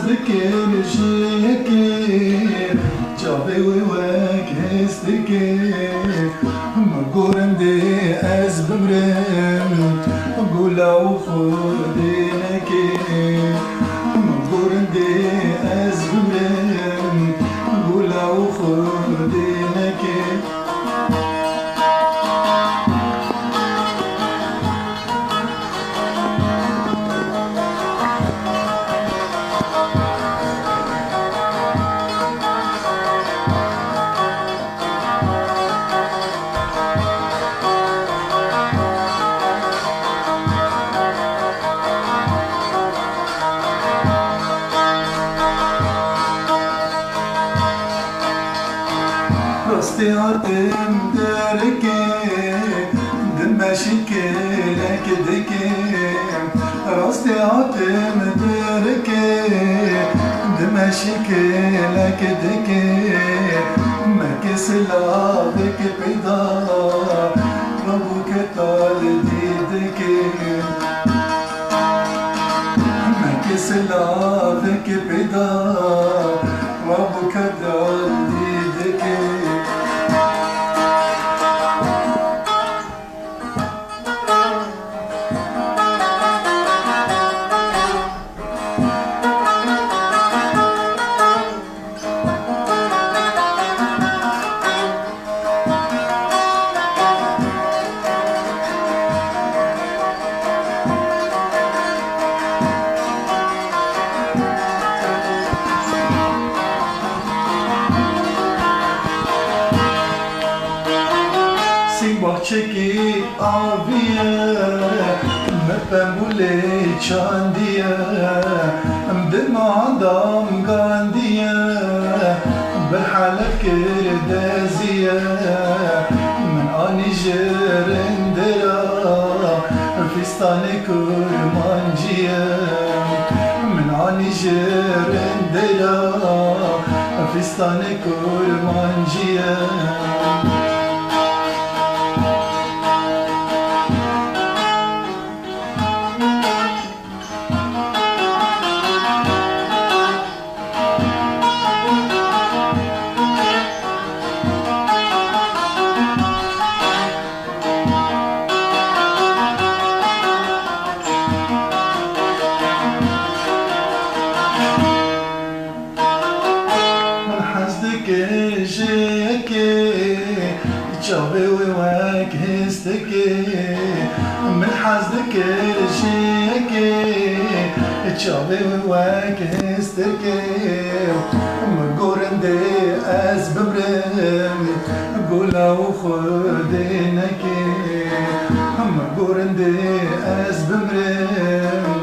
حزدكين جيكي جابي وواك هستكي مقورن دي أزبمرن قولا وخدينكي مقورن دي أزبمرن قولا وخدينكي راستی هاتم درکه دمشی کلک دکه راستی هاتم درکه دمشی کلک دکه مکس لابک پیدا ربو کتال دیدکه مکس لابک پیدا ربو کتال دیدکه bahçeki abiye mepembule çandiye mdema adam gandiye berhalek kirdeziye min ani jerendera fistane kurmanciye min ani jerendera fistane kurmanciye جابي وواك هستكي من حزدك رجيكي جابي وواك هستكي مقورن دي أزبمرم قولا وخدينكي مقورن دي أزبمرم